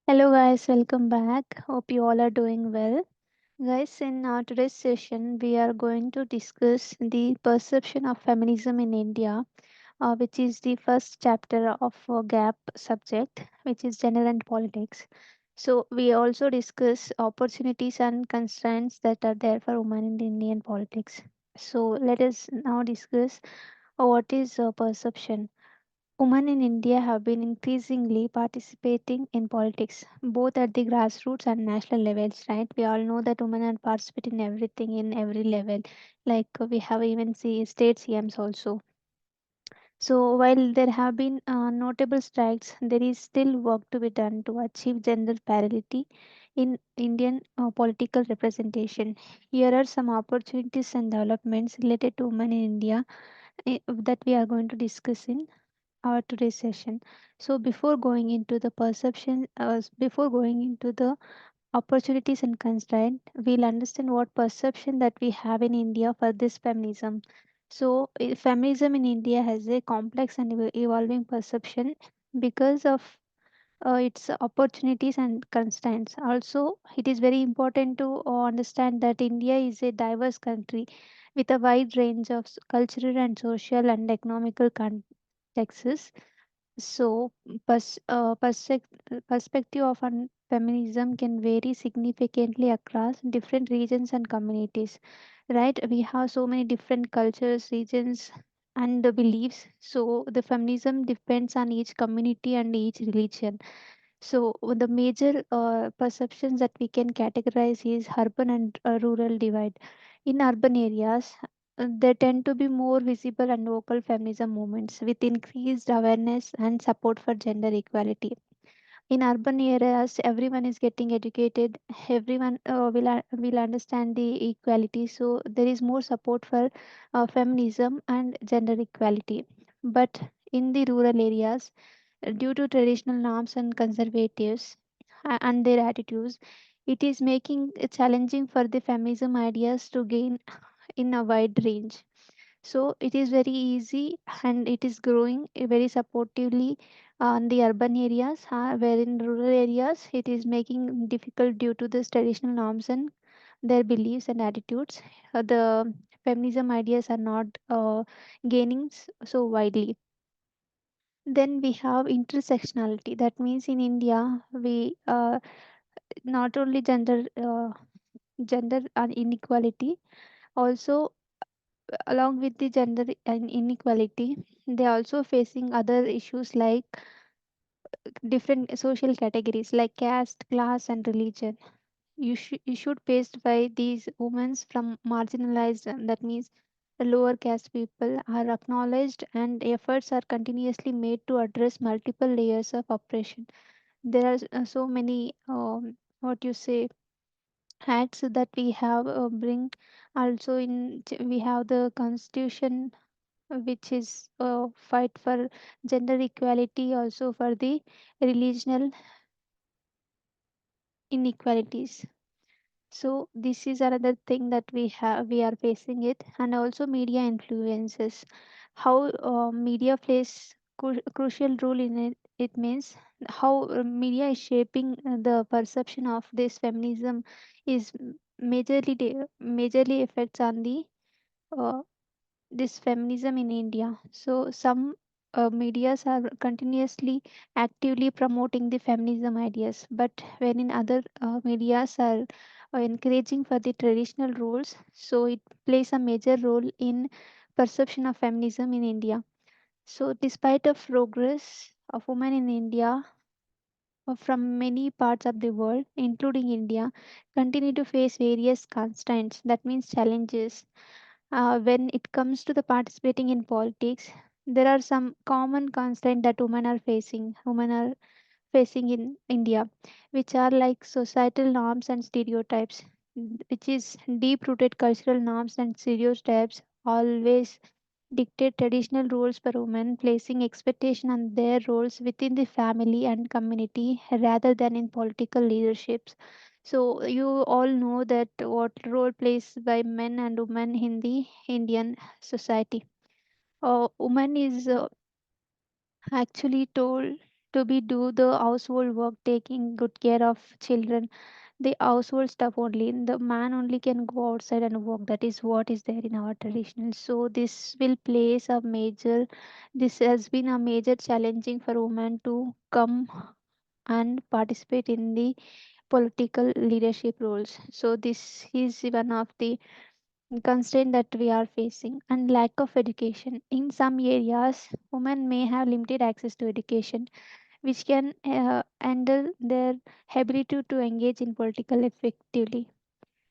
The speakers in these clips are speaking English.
Hello, guys, welcome back. Hope you all are doing well. Guys, in today's session, we are going to discuss the perception of feminism in India, which is the first chapter of GAP subject, which is Gender and Politics. So, we also discuss opportunities and constraints that are there for women in the Indian politics. So, let us now discuss what is perception. Women in India have been increasingly participating in politics, both at the grassroots and national levels, right? We all know that women are participating in everything in every level. Like we have even see state CMs also. So while there have been notable strides, there is still work to be done to achieve gender parity in Indian political representation. Here are some opportunities and developments related to women in India that we are going to discuss in our today's session. So before going into the opportunities and constraint, we'll understand what perception that we have in India for this feminism. So feminism in India has a complex and evolving perception because of its opportunities and constraints. Also, it is very important to understand that India is a diverse country with a wide range of cultural and social and economical contexts. So, perspective of feminism can vary significantly across different regions and communities. Right? We have so many different cultures, regions, and the beliefs. So, the feminism depends on each community and each religion. So, the major perceptions that we can categorize is urban and rural divide. In urban areas, there tend to be more visible and vocal feminism movements with increased awareness and support for gender equality. In urban areas, everyone is getting educated, everyone will understand the equality. So, there is more support for feminism and gender equality. But in the rural areas, due to traditional norms and conservatives and their attitudes, it is making it challenging for the feminism ideas to gain in a wide range. So it is very easy and it is growing very supportively on the urban areas, where in rural areas it is making difficult due to this traditional norms and their beliefs and attitudes. The feminism ideas are not gaining so widely. Then we have intersectionality. That means in India, we not only gender inequality, also along with the gender inequality, they are also facing other issues like different social categories like caste, class, and religion. You should faced by these women from marginalized. That means the lower caste people are acknowledged, and efforts are continuously made to address multiple layers of oppression. There are so many what you say acts that we have bring. Also we have the constitution, which is fight for gender equality, also for the regional inequalities. So this is another thing that we are facing it. And also media influences, how media plays crucial role in it. It means how media is shaping the perception of this feminism is majorly affects on the uh, this feminism in India. So some medias are continuously actively promoting the feminism ideas, but when in other medias are encouraging for the traditional roles, so it plays a major role in perception of feminism in India. So despite of progress of women in India from many parts of the world, including India, continue to face various constraints. That means challenges when it comes to the participating in politics. There are some common constraints that women are facing in India, which are like societal norms and stereotypes, which is deep rooted cultural norms and stereotypes always dictate traditional roles for women, placing expectation on their roles within the family and community rather than in political leaderships. So you all know that what role plays by men and women in the Indian society. Woman is actually told. to be do the household work, taking good care of children, the household stuff only. The man only can go outside and work. That is what is there in our traditional. So this will place a major, this has been a major challenging for women to come and participate in the political leadership roles. So this is one of the constraint that we are facing. And lack of education in some areas, women may have limited access to education, which can handle their ability to engage in political effectively.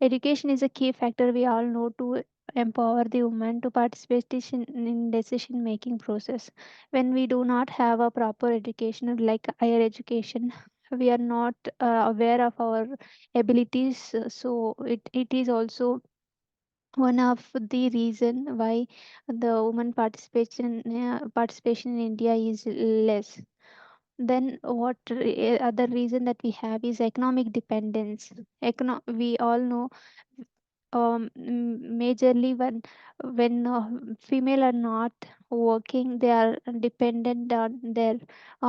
Education is a key factor, we all know, to empower the woman to participation in decision making process. When we do not have a proper education like higher education, we are not aware of our abilities. So it is also one of the reason why the woman participation in India is less. Then what other reason that we have is economic dependence. We all know, majorly when female are not working, they are dependent on their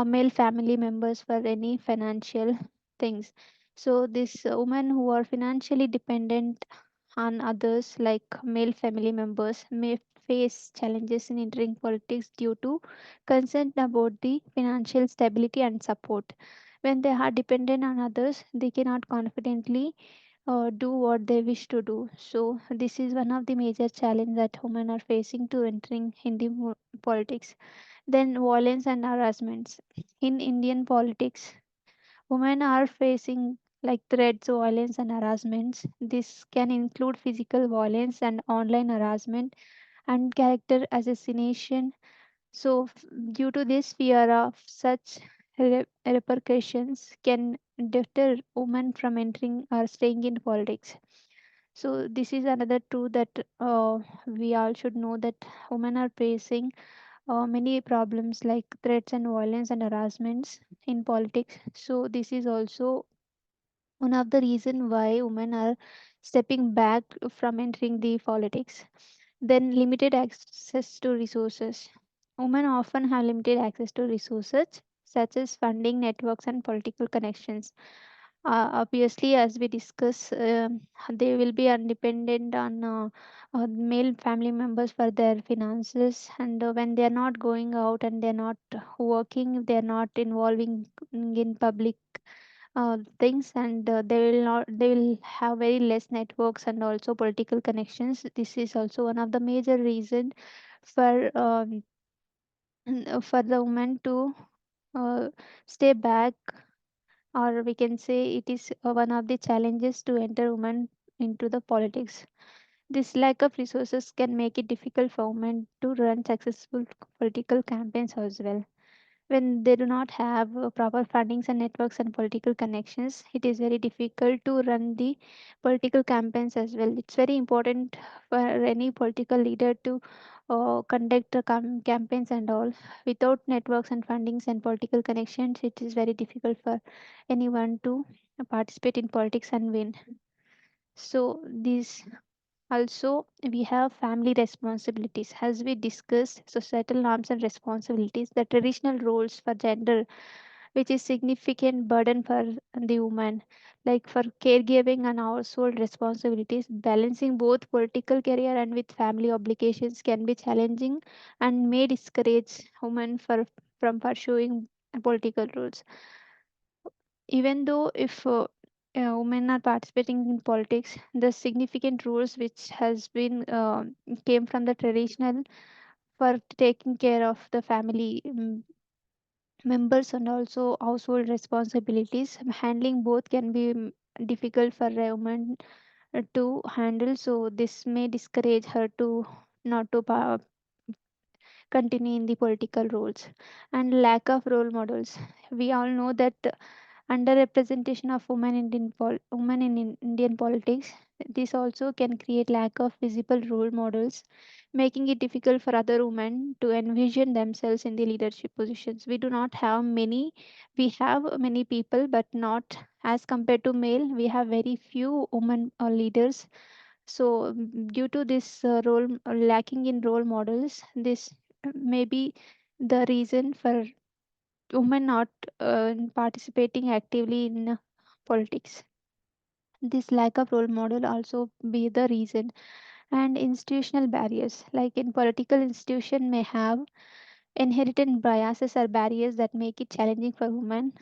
male family members for any financial things. So these women who are financially dependent on others like male family members may face challenges in entering politics due to concern about the financial stability and support. When they are dependent on others, they cannot confidently do what they wish to do. So this is one of the major challenge that women are facing to entering Hindi politics. Then violence and harassments in Indian politics. Women are facing like threats, violence, and harassments. This can include physical violence and online harassment and character assassination. So, due to this fear of such repercussions, can deter women from entering or staying in politics. So, this is another truth that we all should know that women are facing many problems like threats and violence and harassments in politics. So, this is also one of the reason why women are stepping back from entering the politics. Then limited access to resources. Women often have limited access to resources such as funding, networks, and political connections. Obviously, as we discuss, they will be independent on male family members for their finances, and when they are not going out and they are not working, they are not involving in public things, and they will have very less networks and also political connections. This is also one of the major reason for for the women to uh, stay back, or we can say it is one of the challenges to enter women into the politics. This lack of resources can make it difficult for women to run successful political campaigns as well. When they do not have proper fundings and networks and political connections, it is very difficult to run the political campaigns as well. It's very important for any political leader to conduct the campaigns and all. Without networks and fundings and political connections, it is very difficult for anyone to participate in politics and win. So these also, we have family responsibilities. As we discussed, societal norms and responsibilities, the traditional roles for gender, which is significant burden for the woman, like for caregiving and household responsibilities. Balancing both political career and with family obligations can be challenging and may discourage women from pursuing political roles. Even though if women are participating in politics, the significant rules which has been came from the traditional for taking care of the family members and also household responsibilities, handling both can be difficult for a woman to handle. So this may discourage her to not to continue in the political roles. And lack of role models, we all know that underrepresentation of women in Indian politics. This also can create lack of visible role models, making it difficult for other women to envision themselves in the leadership positions. We do not have many. We have many people, but not as compared to male. We have very few women leaders. So, due to this role lacking in role models, this may be the reason for women not participating actively in politics. This lack of role model also be the reason. And institutional barriers, like in political institution may have inherent biases or barriers that make it challenging for women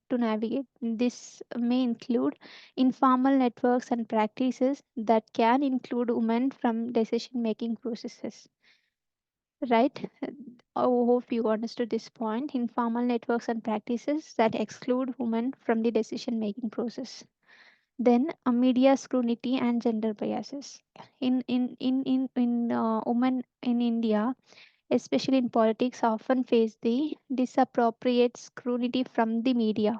to navigate. This may include informal networks and practices that can include women from decision making processes. Right? I hope you understood this point. Informal networks and practices that exclude women from the decision making process. Then media scrutiny and gender biases. In women in India, especially in politics, often face the disappropriate scrutiny from the media.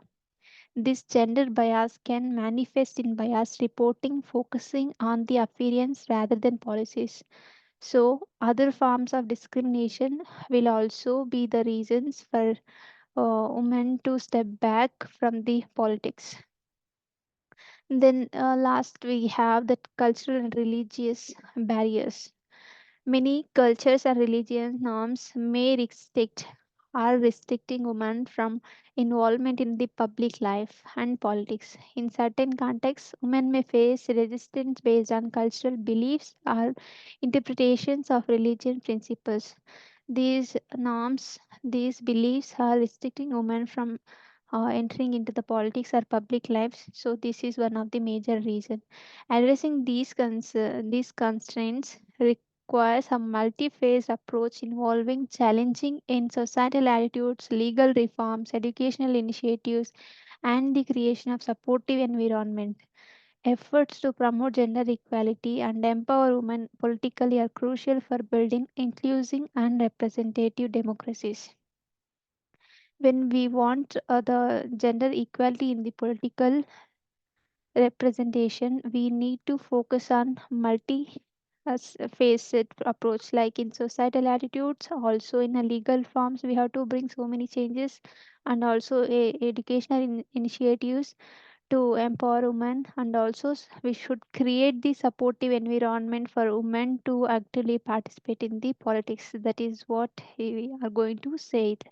This gender bias can manifest in biased reporting, focusing on the appearance rather than policies. So, other forms of discrimination will also be the reasons for women to step back from the politics. Then, last, we have the cultural and religious barriers. Many cultures and religious norms may restrict are restricting women from involvement in the public life and politics. In certain contexts, women may face resistance based on cultural beliefs or interpretations of religion principles. These norms, these beliefs are restricting women from entering into the politics or public lives. So this is one of the major reasons. Addressing these constraints requires a multi-phase approach involving challenging in societal attitudes, legal reforms, educational initiatives, and the creation of supportive environment. Efforts to promote gender equality and empower women politically are crucial for building inclusive and representative democracies. When we want the gender equality in the political representation, we need to focus on multi facet approach, like in societal attitudes, also in a legal forms. We have to bring so many changes, and also educational initiatives to empower women, and also we should create the supportive environment for women to actively participate in the politics. That is what we are going to say it.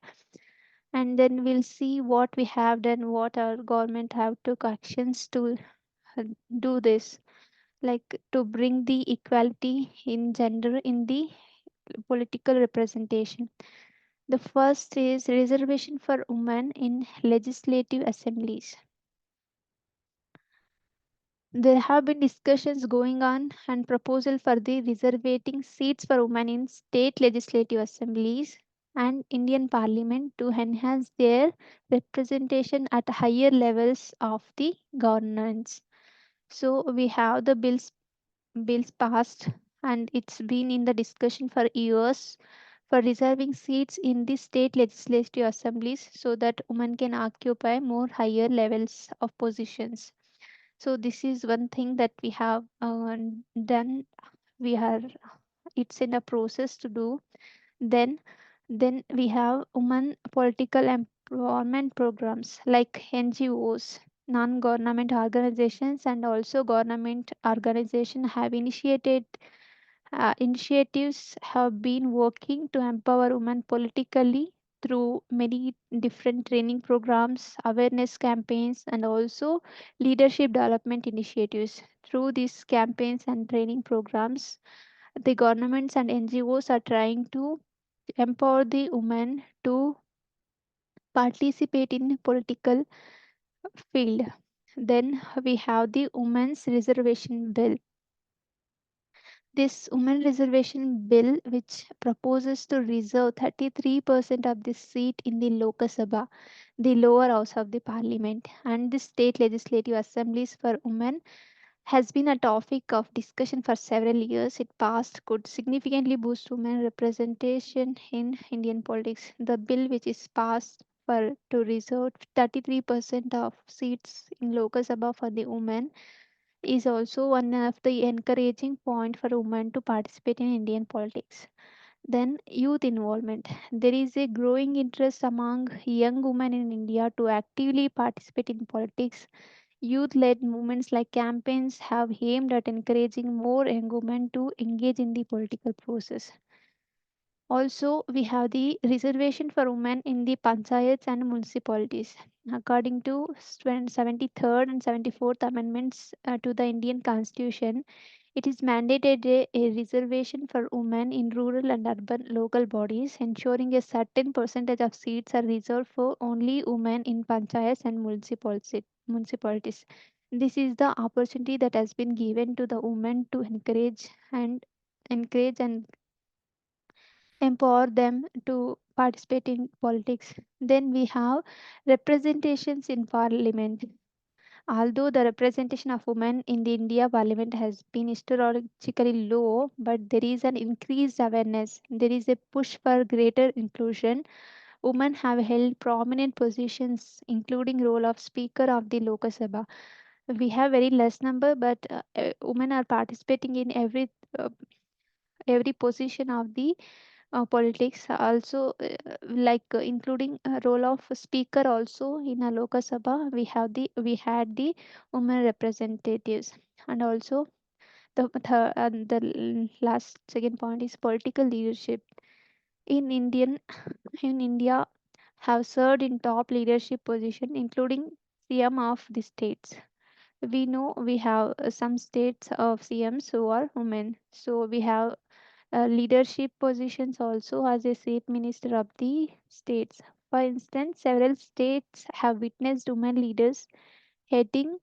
And then we'll see what we have done, what our government have took actions to uh, do this, like to bring the equality in gender in the political representation. The first is reservation for women in legislative assemblies. There have been discussions going on and proposal for the reservating seats for women in state legislative assemblies and Indian Parliament to enhance their representation at higher levels of the governance. So we have the bills passed, and it's been in the discussion for years for reserving seats in the state legislative assemblies so that women can occupy more higher levels of positions. So this is one thing that we have done. We are It's in a process to do. Then then we have women political empowerment programs like NGOs, non-government organizations, and also government organizations have initiatives have been working to empower women politically through many different training programs, awareness campaigns, and also leadership development initiatives. Through these campaigns and training programs, the governments and NGOs are trying to empower the women to participate in political field. Then we have the Women's Reservation Bill. This women reservation bill, which proposes to reserve 33% of the seat in the Lok Sabha, the lower house of the parliament, and the state legislative assemblies for women, has been a topic of discussion for several years. It passed could significantly boost women representation in Indian politics. The bill, which is passed for to reserve 33% of seats in Lok Sabha for the women, is also one of the encouraging point for women to participate in Indian politics. Then youth involvement. There is a growing interest among young women in India to actively participate in politics. Youth led movements like campaigns have aimed at encouraging more young women to engage in the political process. Also, we have the reservation for women in the panchayats and municipalities. According to 73rd and 74th Amendments to the Indian Constitution, it is mandated a reservation for women in rural and urban local bodies, ensuring a certain percentage of seats are reserved for only women in panchayats and municipalities. This is the opportunity that has been given to the women to encourage and empower them to participate in politics. Then we have representations in parliament. Although the representation of women in the India parliament has been historically low, but there is an increased awareness. There is a push for greater inclusion. Women have held prominent positions, including role of Speaker of the Lok Sabha. We have very less number, but women are participating in every position of the politics also, including a role of speaker also in a Lok Sabha. We had the women representatives. And also the last second point is political leadership in India have served in top leadership position, including CM of the states. We know we have some states of CMs who are women, so we have leadership positions also as a chief minister of the states. For instance, several states have witnessed women leaders heading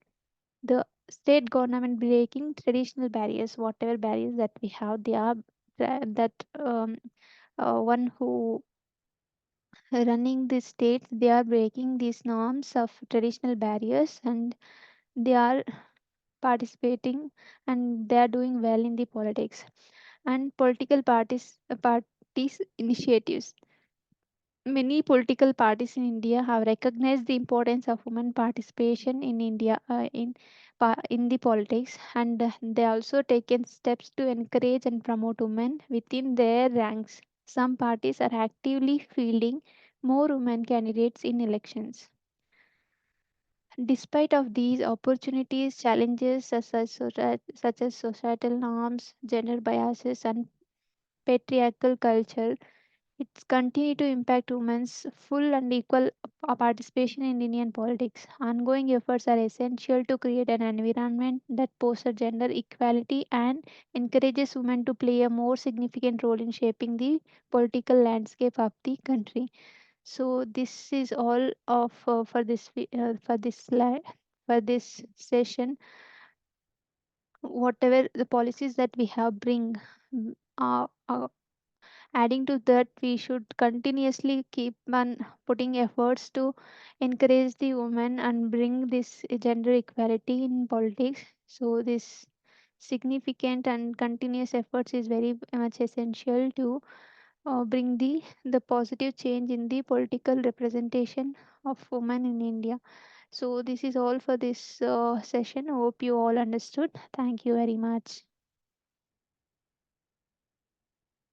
the state government breaking traditional barriers, whatever barriers that we have. They are that one who running the states. They are breaking these norms of traditional barriers, and they are participating, and they are doing well in the politics and political parties initiatives. Many political parties in India have recognized the importance of women participation in in the politics, and they also taken steps to encourage and promote women within their ranks. Some parties are actively fielding more women candidates in elections. Despite of these opportunities, challenges such as societal norms, gender biases, and patriarchal culture, it's continue to impact women's full and equal participation in Indian politics. Ongoing efforts are essential to create an environment that fosters gender equality and encourages women to play a more significant role in shaping the political landscape of the country. So this is all of for this session. Whatever the policies that we have bring, are adding to that, we should continuously keep on putting efforts to encourage the women and bring this gender equality in politics. So this significant and continuous efforts is very much essential to bring the positive change in the political representation of women in India. So this is all for this session. Hope you all understood. Thank you very much.